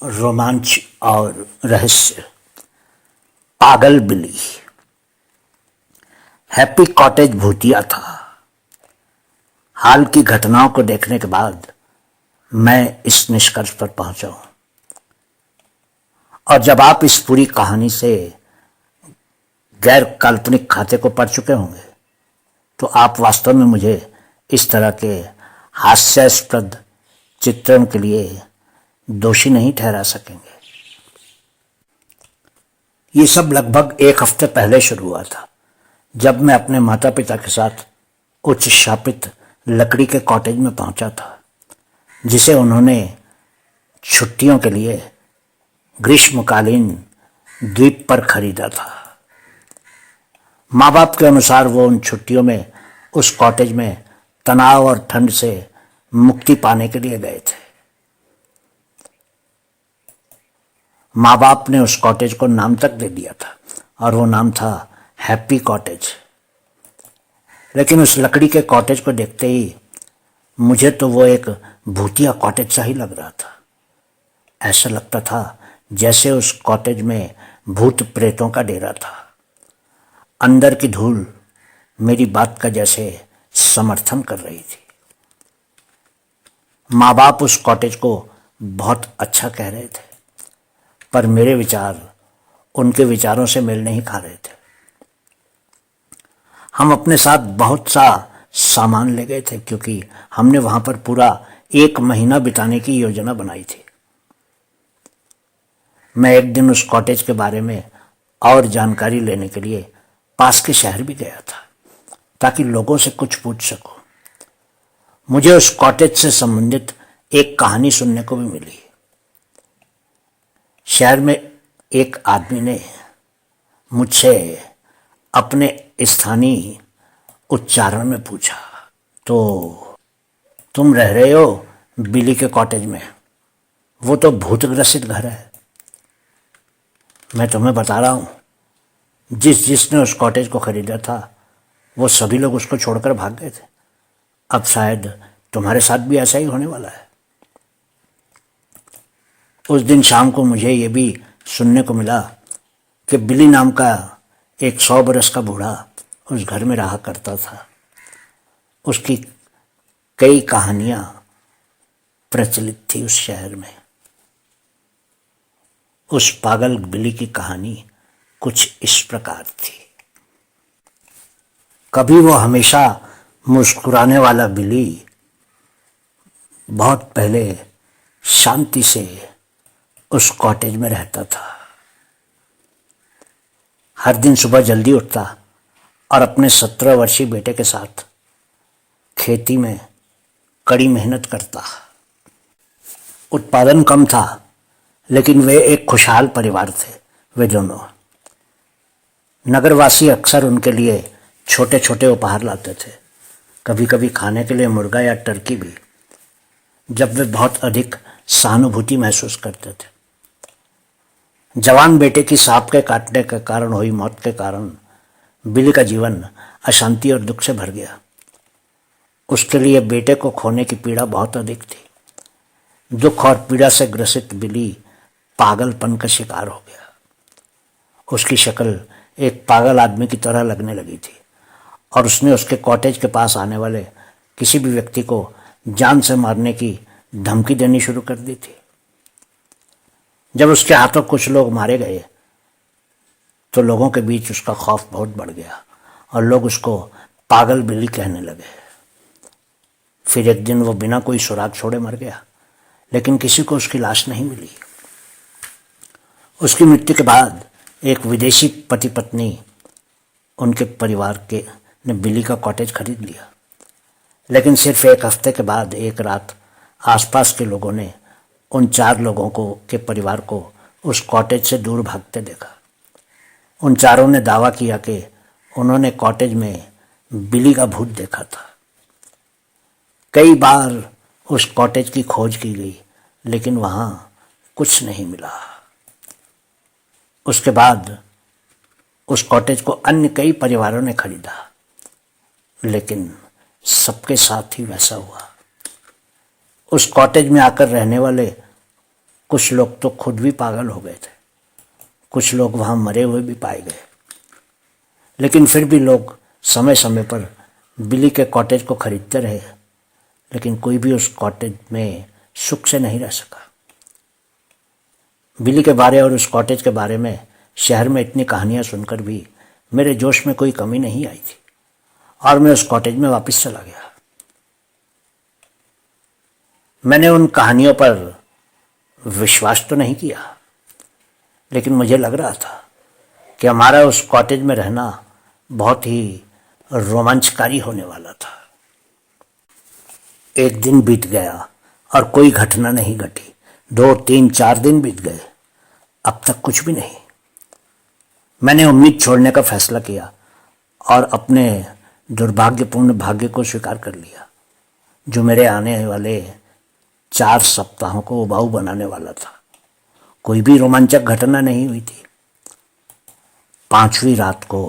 रोमांच और रहस्य। पागल बिल्ली। हैप्पी कॉटेज भूतिया था। हाल की घटनाओं को देखने के बाद मैं इस निष्कर्ष पर पहुंचा हूं। और जब आप इस पूरी कहानी से गैर काल्पनिक खाते को पढ़ चुके होंगे तो आप वास्तव में मुझे इस तरह के हास्यास्पद चित्रण के लिए दोषी नहीं ठहरा सकेंगे। ये सब लगभग एक हफ्ते पहले शुरू हुआ था, जब मैं अपने माता पिता के साथ उच्च शापित लकड़ी के कॉटेज में पहुंचा था, जिसे उन्होंने छुट्टियों के लिए ग्रीष्मकालीन द्वीप पर खरीदा था। माँ बाप के अनुसार वो उन छुट्टियों में उस कॉटेज में तनाव और ठंड से मुक्ति पाने के लिए गए थे। माँ बाप ने उस कॉटेज को नाम तक दे दिया था और वो नाम था हैप्पी कॉटेज। लेकिन उस लकड़ी के कॉटेज को देखते ही मुझे तो वो एक भूतिया कॉटेज सा ही लग रहा था। ऐसा लगता था जैसे उस कॉटेज में भूत प्रेतों का डेरा था। अंदर की धूल मेरी बात का जैसे समर्थन कर रही थी। माँ बाप उस कॉटेज को बहुत अच्छा कह रहे थे, पर मेरे विचार उनके विचारों से मेल नहीं खा रहे थे। हम अपने साथ बहुत सा सामान ले गए थे, क्योंकि हमने वहां पर पूरा 1 महीना बिताने की योजना बनाई थी। मैं एक दिन उस कॉटेज के बारे में और जानकारी लेने के लिए पास के शहर भी गया था, ताकि लोगों से कुछ पूछ सकूं। मुझे उस कॉटेज से संबंधित एक कहानी सुनने को भी मिली। शहर में एक आदमी ने मुझसे अपने स्थानीय उच्चारण में पूछा, तो तुम रह रहे हो बिली के कॉटेज में? वो तो भूतग्रसित घर है। मैं तुम्हें बता रहा हूं, जिसने उस कॉटेज को खरीदा था वो सभी लोग उसको छोड़कर भाग गए थे। अब शायद तुम्हारे साथ भी ऐसा ही होने वाला है। उस दिन शाम को मुझे ये भी सुनने को मिला कि बिली नाम का एक 100 बरस का बूढ़ा उस घर में रहा करता था। उसकी कई कहानियां प्रचलित थी उस शहर में। उस पागल बिली की कहानी कुछ इस प्रकार थी। कभी वो हमेशा मुस्कुराने वाला बिली बहुत पहले शांति से उस कॉटेज में रहता था। हर दिन सुबह जल्दी उठता और अपने 17 वर्षीय बेटे के साथ खेती में कड़ी मेहनत करता। उत्पादन कम था, लेकिन वे एक खुशहाल परिवार थे। वे दोनों नगरवासी अक्सर उनके लिए छोटे छोटे उपहार लाते थे, कभी कभी खाने के लिए मुर्गा या टर्की भी, जब वे बहुत अधिक सहानुभूति महसूस करते थे। जवान बेटे की सांप के काटने के कारण हुई मौत के कारण बिली का जीवन अशांति और दुख से भर गया। उसके लिए बेटे को खोने की पीड़ा बहुत अधिक थी। दुख और पीड़ा से ग्रसित बिली पागलपन का शिकार हो गया। उसकी शक्ल एक पागल आदमी की तरह लगने लगी थी और उसने उसके कॉटेज के पास आने वाले किसी भी व्यक्ति को जान से मारने की धमकी देनी शुरू कर दी थी। जब उसके हाथों कुछ लोग मारे गए तो लोगों के बीच उसका खौफ बहुत बढ़ गया और लोग उसको पागल बिल्ली कहने लगे। फिर एक दिन वो बिना कोई सुराग छोड़े मर गया, लेकिन किसी को उसकी लाश नहीं मिली। उसकी मृत्यु के बाद एक विदेशी पति पत्नी उनके परिवार के ने बिली का कॉटेज खरीद लिया। लेकिन सिर्फ एक हफ्ते के बाद एक रात आसपास के लोगों ने उन 4 लोगों को के परिवार को उस कॉटेज से दूर भागते देखा। उन चारों ने दावा किया कि उन्होंने कॉटेज में बिली का भूत देखा था। कई बार उस कॉटेज की खोज की गई, लेकिन वहां कुछ नहीं मिला। उसके बाद उस कॉटेज को अन्य कई परिवारों ने खरीदा, लेकिन सबके साथ ही वैसा हुआ। उस कॉटेज में आकर रहने वाले कुछ लोग तो खुद भी पागल हो गए थे, कुछ लोग वहाँ मरे हुए भी पाए गए। लेकिन फिर भी लोग समय समय पर बिली के कॉटेज को खरीदते रहे, लेकिन कोई भी उस कॉटेज में सुख से नहीं रह सका। बिली के बारे और उस कॉटेज के बारे में शहर में इतनी कहानियां सुनकर भी मेरे जोश में कोई कमी नहीं आई थी और मैं उस कॉटेज में वापस चला गया। मैंने उन कहानियों पर विश्वास तो नहीं किया, लेकिन मुझे लग रहा था कि हमारा उस कॉटेज में रहना बहुत ही रोमांचकारी होने वाला था। एक दिन बीत गया और कोई घटना नहीं घटी। 2, 3, 4 दिन बीत गए, अब तक कुछ भी नहीं। मैंने उम्मीद छोड़ने का फैसला किया और अपने दुर्भाग्यपूर्ण भाग्य को स्वीकार कर लिया, जो मेरे आने वाले 4 सप्ताहों को उबाऊ बनाने वाला था। कोई भी रोमांचक घटना नहीं हुई थी। 5वीं रात को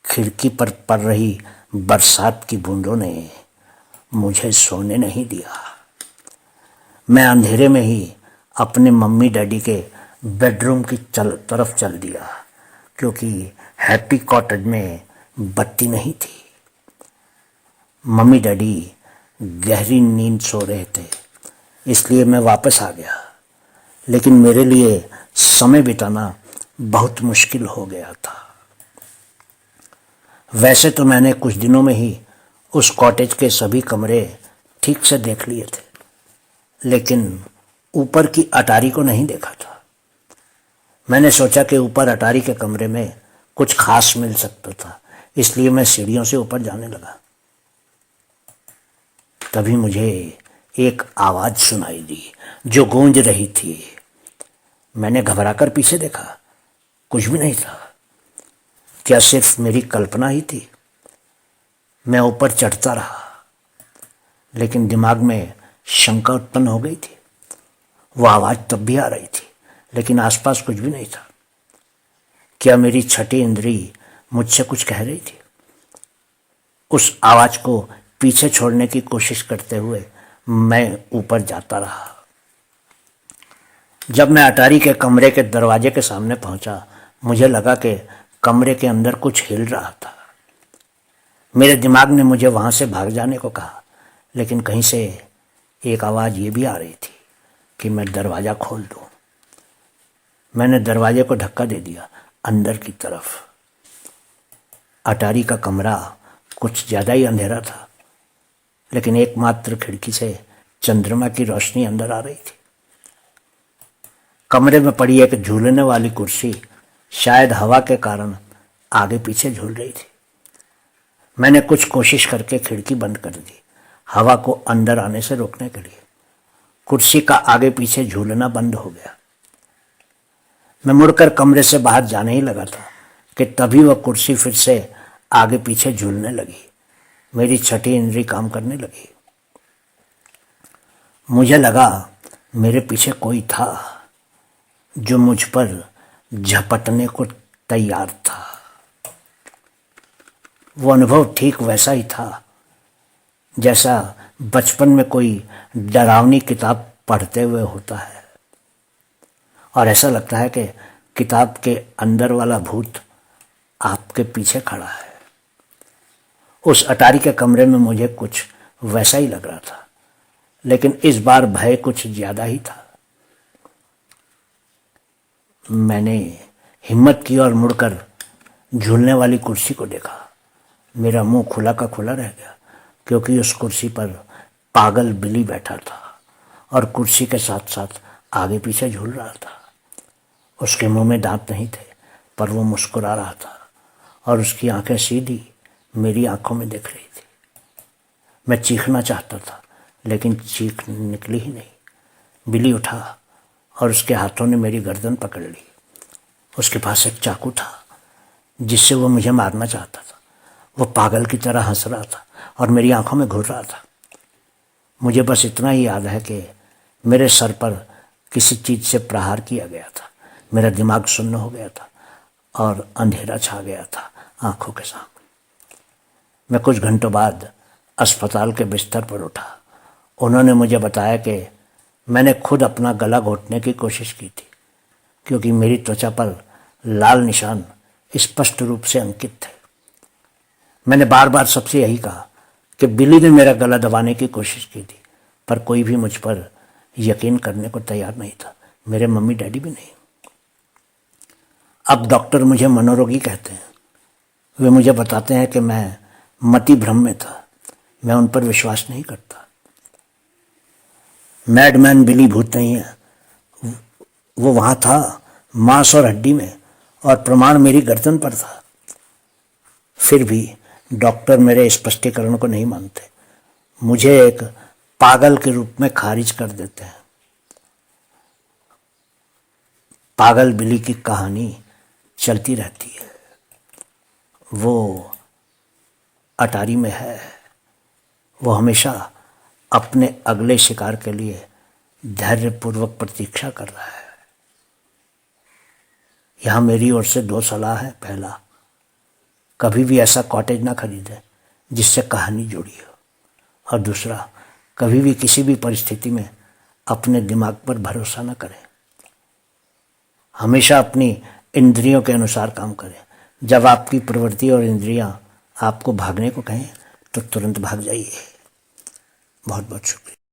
खिड़की पर पड़ रही बरसात की बूंदों ने मुझे सोने नहीं दिया। मैं अंधेरे में ही अपने मम्मी डैडी के बेडरूम की तरफ चल दिया, क्योंकि हैप्पी कॉटेज में बत्ती नहीं थी। मम्मी डैडी गहरी नींद सो रहे थे, इसलिए मैं वापस आ गया। लेकिन मेरे लिए समय बिताना बहुत मुश्किल हो गया था। वैसे तो मैंने कुछ दिनों में ही उस कॉटेज के सभी कमरे ठीक से देख लिए थे, लेकिन ऊपर की अटारी को नहीं देखा था। मैंने सोचा कि ऊपर अटारी के कमरे में कुछ खास मिल सकता था, इसलिए मैं सीढ़ियों से ऊपर जाने लगा। तभी मुझे एक आवाज सुनाई दी जो गूंज रही थी। मैंने घबराकर पीछे देखा, कुछ भी नहीं था। क्या सिर्फ मेरी कल्पना ही थी? मैं ऊपर चढ़ता रहा, लेकिन दिमाग में शंका उत्पन्न हो गई थी। वो आवाज तब भी आ रही थी, लेकिन आसपास कुछ भी नहीं था। क्या मेरी छठी इंद्री मुझसे कुछ कह रही थी? उस आवाज को पीछे छोड़ने की कोशिश करते हुए मैं ऊपर जाता रहा। जब मैं अटारी के कमरे के दरवाजे के सामने पहुंचा, मुझे लगा कि कमरे के अंदर कुछ हिल रहा था। मेरे दिमाग ने मुझे वहां से भाग जाने को कहा, लेकिन कहीं से एक आवाज ये भी आ रही थी कि मैं दरवाजा खोल दूं। मैंने दरवाजे को धक्का दे दिया अंदर की तरफ। अटारी का कमरा कुछ ज्यादा ही अंधेरा था, लेकिन एकमात्र खिड़की से चंद्रमा की रोशनी अंदर आ रही थी। कमरे में पड़ी एक झूलने वाली कुर्सी शायद हवा के कारण आगे पीछे झूल रही थी। मैंने कुछ कोशिश करके खिड़की बंद कर दी, हवा को अंदर आने से रोकने के लिए। कुर्सी का आगे पीछे झूलना बंद हो गया। मैं मुड़कर कमरे से बाहर जाने ही लगा था कि तभी वह कुर्सी फिर से आगे पीछे झूलने लगी। मेरी छठी इंद्री काम करने लगी। मुझे लगा मेरे पीछे कोई था जो मुझ पर झपटने को तैयार था। वो अनुभव ठीक वैसा ही था जैसा बचपन में कोई डरावनी किताब पढ़ते हुए होता है, और ऐसा लगता है कि किताब के अंदर वाला भूत आपके पीछे खड़ा है। उस अटारी के कमरे में मुझे कुछ वैसा ही लग रहा था, लेकिन इस बार भय कुछ ज्यादा ही था। मैंने हिम्मत की और मुड़कर झूलने वाली कुर्सी को देखा। मेरा मुंह खुला का खुला रह गया, क्योंकि उस कुर्सी पर पागल बिली बैठा था और कुर्सी के साथ साथ आगे पीछे झूल रहा था। उसके मुंह में दांत नहीं थे, पर वो मुस्कुरा रहा था और उसकी आंखें सीधी मेरी आंखों में दिख रही थी। मैं चीखना चाहता था, लेकिन चीख निकली ही नहीं। बिली उठा और उसके हाथों ने मेरी गर्दन पकड़ ली। उसके पास एक चाकू था जिससे वो मुझे मारना चाहता था। वो पागल की तरह हंस रहा था और मेरी आंखों में घूर रहा था। मुझे बस इतना ही याद है कि मेरे सर पर किसी चीज से प्रहार किया गया था। मेरा दिमाग सुन्न हो गया था और अंधेरा छा गया था आंखों के सामने। मैं कुछ घंटों बाद अस्पताल के बिस्तर पर उठा। उन्होंने मुझे बताया कि मैंने खुद अपना गला घोटने की कोशिश की थी, क्योंकि मेरी त्वचा पर लाल निशान स्पष्ट रूप से अंकित थे। मैंने बार बार सबसे यही कहा कि बिली ने मेरा गला दबाने की कोशिश की थी, पर कोई भी मुझ पर यकीन करने को तैयार नहीं था, मेरे मम्मी डैडी भी नहीं। अब डॉक्टर मुझे मनोरोगी कहते हैं। वे मुझे बताते हैं कि मैं मति भ्रम में था। मैं उन पर विश्वास नहीं करता। मैडमैन बिली भूत नहीं है, वो वहां था, मांस और हड्डी में, और प्रमाण मेरी गर्दन पर था। फिर भी डॉक्टर मेरे स्पष्टीकरण को नहीं मानते, मुझे एक पागल के रूप में खारिज कर देते हैं। पागल बिली की कहानी चलती रहती है। वो अटारी में है। वो हमेशा अपने अगले शिकार के लिए धैर्यपूर्वक प्रतीक्षा कर रहा है। यहां मेरी ओर से 2 सलाह है। पहला, कभी भी ऐसा कॉटेज ना खरीदें जिससे कहानी जुड़ी हो। और दूसरा, कभी भी किसी भी परिस्थिति में अपने दिमाग पर भरोसा न करें। हमेशा अपनी इंद्रियों के अनुसार काम करें। जब आपकी प्रवृत्ति और इंद्रियां आपको भागने को कहें तो तुरंत भाग जाइए। बहुत बहुत शुक्रिया।